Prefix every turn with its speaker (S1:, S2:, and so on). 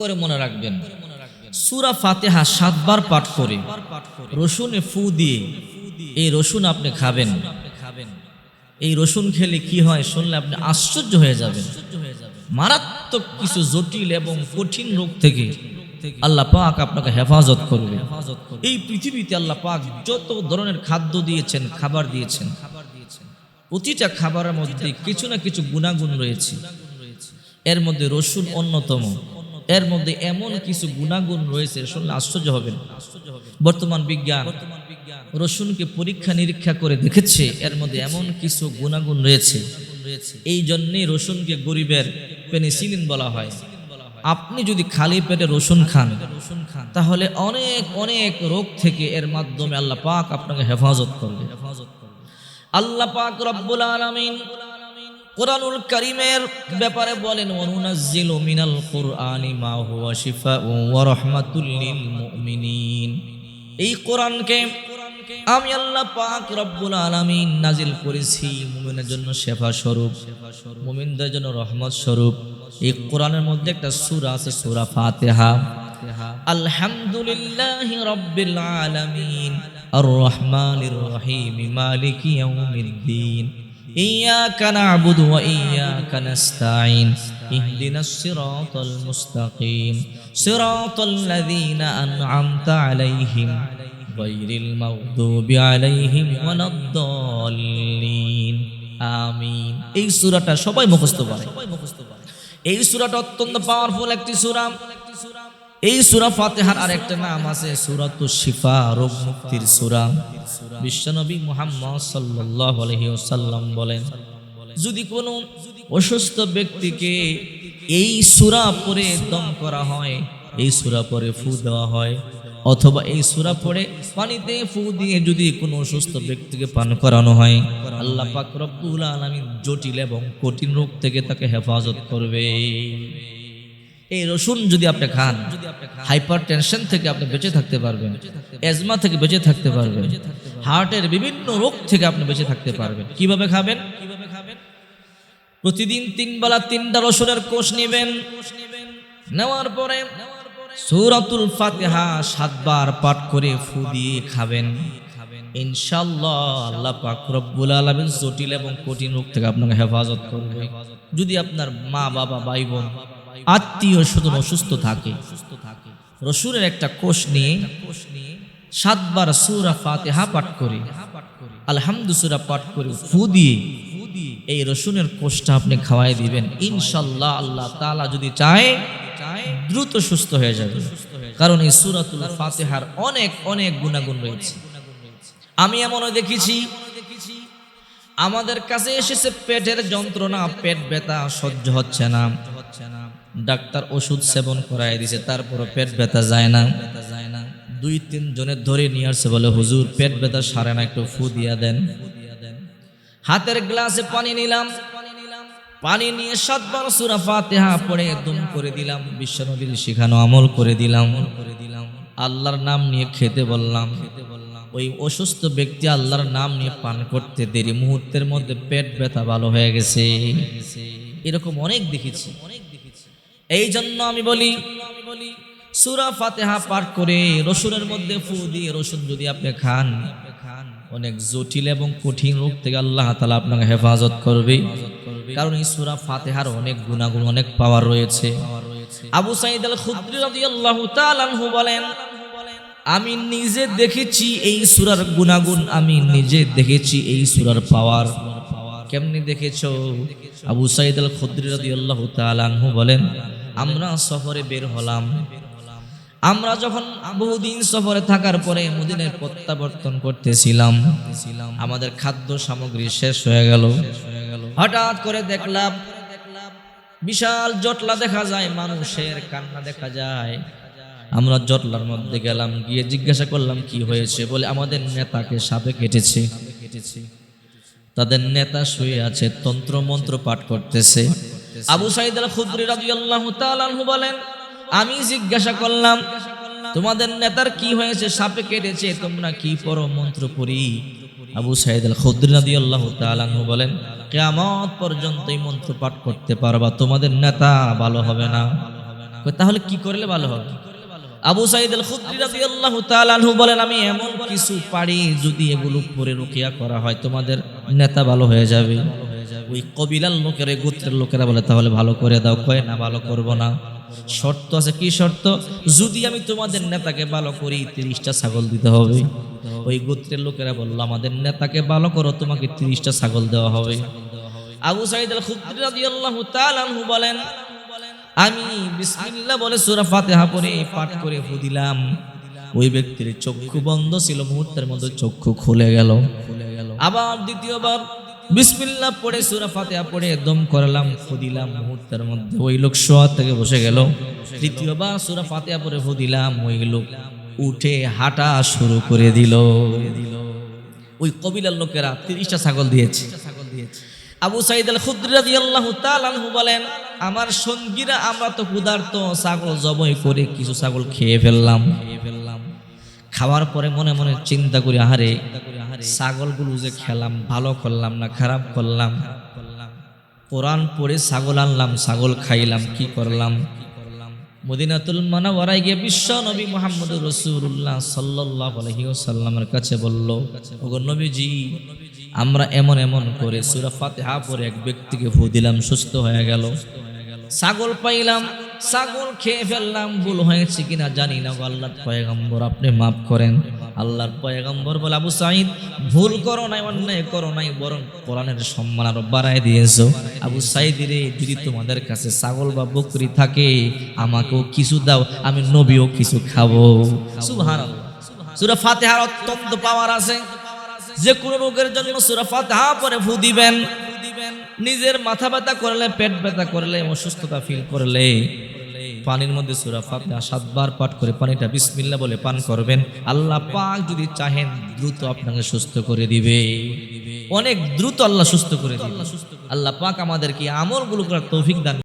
S1: করে মনে রাখবেন, সূরা ফাতিহা 7 বার পাঠ করে রসুনে ফু দিয়ে এই রসুন আপনি খাবেন। এই রসুন খেলে কি হয় শুনলে আপনি আশ্চর্য হয়ে যাবেন। মারাত্মক কিছু জটিল এবং কঠিন রোগ থেকে আল্লাহ পাক আপনাকে হেফাজত করবে। এই পৃথিবীতে আল্লাহ পাক যত ধরনের খাদ্য দিয়েছেন, খাবার দিয়েছেন, প্রতিটা খাবারের মধ্যে কিছু না কিছু গুণাগুণ রয়েছে। এর মধ্যে রসুন অন্যতম। এর মধ্যে এমন কিছু গুণাগুণ রয়েছে শুনলে আশ্চর্য হবেন। বর্তমান বিজ্ঞান রসুনকে পরীক্ষা নিরীক্ষা করে দেখেছে এর মধ্যে এমন কিছু গুণাগুণ রয়েছে। এই জন্যে রসুনকে গরিবের পেনিসিলিন বলা হয়। আপনি যদি খালি পেটে রসুন খান তাহলে অনেক অনেক রোগ থেকে এর মাধ্যমে আল্লাহ পাক আপনাকে হেফাজত করবে। আল্লাহ পাক রব্বুল আলামিন কুরআনুল কারীমের ব্যাপারে বলেন, ওয়ানুনাজ্জিলু মিনাল কুরআনি মা হুয়া শিফাউন ওয়া রাহমাতুল লিল মুমিনিন। এই কোরআনকে আমি আল্লাহ পাক রব্বুল আলামিন নাজিল করেছি মুমিনের জন্য শেফা স্বরূপ, মুমিনদের জন্য রহমত স্বরূপ। এই কোরআনের মধ্যে একটা সূরা আছে, সূরা ফাতিহা। আলহামদুলিল্লাহি রাব্বিল আলামিন আর রহমানির রহিম মালিকি ইয়াউমিদ্দিন ইয়্যাকা না'বুদু ওয়া ইয়্যাকা নাস্তাঈন ইহদিনাস সিরাতাল মুস্তাকিম সিরাতাল লাযীনা আন'আমতা আলাইহিম গায়রিল মাগদুবি আলাইহিম ওয়ালাদ-দাল্লিন। আমিন। এই সূরাটা সবাই মুখস্থ করে। এই সূরাটা অত্যন্ত পাওয়ারফুল একটি সূরা। এই সূরা ফাতিহার আরেকটা নাম আছে সূরাতুশ শিফা, রোগ মুক্তির সূরা। বিশ্বনবী মুহাম্মদ সাল্লাল্লাহু আলাইহি ওয়াসাল্লাম বলেন, যদি কোনো অসুস্থ ব্যক্তিকে এই সূরা পড়ে দম করা হয়, এই সূরা পড়ে ফু দেওয়া হয়, অথবা এই সূরা পড়ে পানিতে ফু দিয়ে যদি কোনো অসুস্থ ব্যক্তিকে পান করানো হয়, আল্লাহ পাক রব্বুল আলামিন জটিল এবং কঠিন রোগ থেকে তাকে হেফাজত করবে। এই রসুন যদি আপনি খান, হাইপার টেনশন থেকে আপনি বেঁচে থাকতে পারবেন, অ্যাজমা থেকে বেঁচে থাকতে পারবেন, হার্টের বিভিন্ন রোগ থেকে আপনি বেঁচে থাকতে পারবেন। কিভাবে খাবেন? প্রতিদিন 3 বেলা 3টা রসুনের কোষ নেবেন। নেওয়ার পরে সূরাতুল ফাতিহা 7 বার পাঠ করে ফু দিয়ে খাবেন। ইনশাআল্লাহ আল্লাহ পাক রব্বুল আলামিন জটিল এবং কঠিন রোগ থেকে আপনাকে হেফাজত করবে। যদি আপনার মা বাবা ভাই বোন আত্মীয় স্বজন অসুস্থ থাকে, রসুলের একটা কোষ নিয়ে 7 বার সূরা ফাতিহা পাঠ করে আলহামদু সূরা পাঠ করে ফু দিয়ে এই রসুনের কোষটা আপনি খাওয়াই দিবেন। ইনশাআল্লাহ আল্লাহ তাআলা যদি চায় দ্রুত সুস্থ হয়ে যাবে। কারণ এই সূরাতুল ফাতিহার অনেক অনেক গুণাগুণ রয়েছে। আমি এমনও দেখেছি আমাদের কাছে এসেছে পেটের যন্ত্রণা, পেট ব্যথা সহ্য হচ্ছে না, ডাক্তার ওষুধ সেবন করায় দিয়েছে, তারপরও পেট ব্যথা যায় না। 2-3 জনের ধরে নিয়ে আসছে, বলে হুজুর পেট ব্যথা সারে না, একটু ফু দিয়া দেন। হাতের গ্লাসে পানি নিলাম, পানি নিয়ে 7 বার সূরা ফাতিহা পড়ে দম করে দিলাম, বিশ্বনবীর শিখানো আমল করে দিলাম। আল্লাহর নাম নিয়ে খেতে বললাম। ওই অসুস্থ ব্যক্তি আল্লাহর নাম নিয়ে পান করতে দেরি মুহূর্তের মধ্যে পেট ব্যথা ভালো হয়ে গেছে। এরকম অনেক দেখেছি। এই জন্য আমি বলি সূরা ফাতিহা পাঠ করে রসুনের মধ্যে ফু দিয়ে রসুন যদি আপনি খান, অনেক জটিল এবং কঠিন রোগ থেকে আল্লাহ তাআলা আপনাকে হেফাজত করবে। কারণ এই সূরা ফাতিহার অনেক গুণাগুণ, অনেক পাওয়ার রয়েছে। আবু সাঈদ আল খুদরি রাদিয়াল্লাহু তাআলা আনহু বলেন, আমি নিজে দেখেছি এই সূরার গুণাগুণ, আমি নিজে দেখেছি এই সূরার পাওয়ার। কেমনে দেখেছো? আবু সাঈদ আল খুদরি রাদিয়াল্লাহু তাআলা আনহু বলেন, আমরা সফরে বের হলাম। আমরা যখন বহুদিন সফরে থাকার পরে মদিনায় প্রত্যাবর্তন করতেছিলাম, আমাদের খাদ্য সামগ্রী শেষ হয়ে গেল। হঠাৎ করে দেখলাম বিশাল জটলা দেখা যায়, মানুষের কান্না দেখা যায়। আমরা জটলার মধ্যে গেলাম, গিয়ে জিজ্ঞাসা করলাম কি হয়েছে। বলে আমাদের নেতাকে সাপে কেটেছে। তাদের নেতা শুয়ে আছে, তন্ত্র মন্ত্র পাঠ করতেছে। আবু সাঈদ আল খুদরি রাদিয়াল্লাহু তাআলা আনহু বলেন, আমি জিজ্ঞাসা করলাম তোমাদের নেতার কি হয়েছে, সাপে কেটেছে, তোমরা কি পড়ো, মন্ত্র পড়ি? আবু সাঈদ আল খুদরি রাদিয়াল্লাহু তাআলা আনহু বলেন, কিয়ামত পর্যন্ত এই মন্ত্র পাঠ করতে পারবা, তোমাদের নেতা ভালো হবে না। তাহলে কি করলে ভালো হবে? আবু সাঈদ আল খুদরি রাদিয়াল্লাহু তাআলা আনহু বলেন, আমি এমন কিছু পারি যদি এগুলো পরে রুকিয়া করা হয় তোমাদের নেতা ভালো হয়ে যাবে। ওই কবিলার লোকেরা, গোত্রের লোকেরা বলে, তাহলে ভালো করে দাও। কয় না, ভালো করব না, শর্ত আছে। কি শর্ত? যদি আমি তোমাদের নেতাকে ভালো করি 30টা ছাগল দিতে হবে। ওই গোত্রের লোকেরা বলল, আমাদের নেতাকে ভালো করো, তোমাকে 30টা ছাগল দেওয়া হবে। আবু সাঈদ আল খুদরি রাদিয়াল্লাহু তাআলা আনহু বলেন, আমি বিসমিল্লাহ বলে সূরা ফাতিহা পড়ে পাঠ করে ফু দিলাম। ওই ব্যক্তির চক্ষু বন্ধ ছিল, মুহূর্তের মধ্যে চক্ষু খুলে গেল। আবার দ্বিতীয়বার বিসমিল্লাহ পড়ে সূরা ফাতিহা পড়ে দম করলাম, ফু দিলাম, মুহূর্তের মধ্যে ওই লোক শোয়া থেকে বসে গেল। তৃতীয়বার সূরা ফাতিহা পড়ে ফু দিলাম, ওই লোক উঠে হাঁটা শুরু করে দিল। ওই কবিলার লোকেরা 30টা ছাগল দিয়েছে। আবু সাঈদ আল খুদরি রাদিয়াল্লাহু তাআলা আনহু বলেন, আমার সঙ্গীরা আমরা তো ক্ষুধার্ত, ছাগল জবাই করে কিছু ছাগল খেয়ে ফেললাম। খাওয়ার পরে মনে মনে চিন্তা করি, আহারে ছাগলগুলো যে খেলাম, ভালো করলাম না খারাপ করলাম? কোরআন পড়ে ছাগল আনলাম, ছাগল খাইলাম, কি করলাম? মদিনাতুল মুনাওয়ারায় গিয়ে বিশ্ব নবী মুহাম্মদুর রাসূলুল্লাহ সাল্লাল্লাহু আলাইহি ওয়াসাল্লামের কাছে বলল, ওগো নবীজি, আমরা এমন এমন করে সূরা ফাতিহা পড়ে এক ব্যক্তিকে ফু দিলাম, সুস্থ হয়ে গেল। ছাগল পাইলাম, ছাগল খেয়ে ফেললাম, ভুল হয়েছে কিনা জানি না, আল্লাহর পয়গম্বর আপনি মাফ করেন। আল্লাহর পয়গম্বর বলে, আবু সাঈদ, ভুল করো নাই, অন্যায় করো নাই, বরং কোরআনের সম্মান আরো বাড়ায় দিয়েছো। আবু সাঈদ রে, যদি তোমাদের কাছে ছাগল বা বকরি থাকে আমাকেও কিছু দাও, আমি নবীও কিছু খাবো। সুবহানাল্লাহ। সূরা ফাতিহার অত্যন্ত পাওয়ার আছে। যে কোনো রোগের জন্য সূরা ফাতিহা পড়ে ফু দিবেন। নিজের মাথা ব্যথা করলে, পেট ব্যথা করলে, অসুস্থতা ফিল করলে পানির মধ্যে সূরা ফাতিহা 7 বার পাঠ করে পানিটা বিসমিল্লাহ বলে পান করবেন। আল্লাহ পাক যদি চাহেন দ্রুত আপনাকে সুস্থ করে দিবে, অনেক দ্রুত আল্লাহ সুস্থ করে দিবে। আল্লাহ পাক আমাদেরকে আমলগুলো করার তৌফিক দান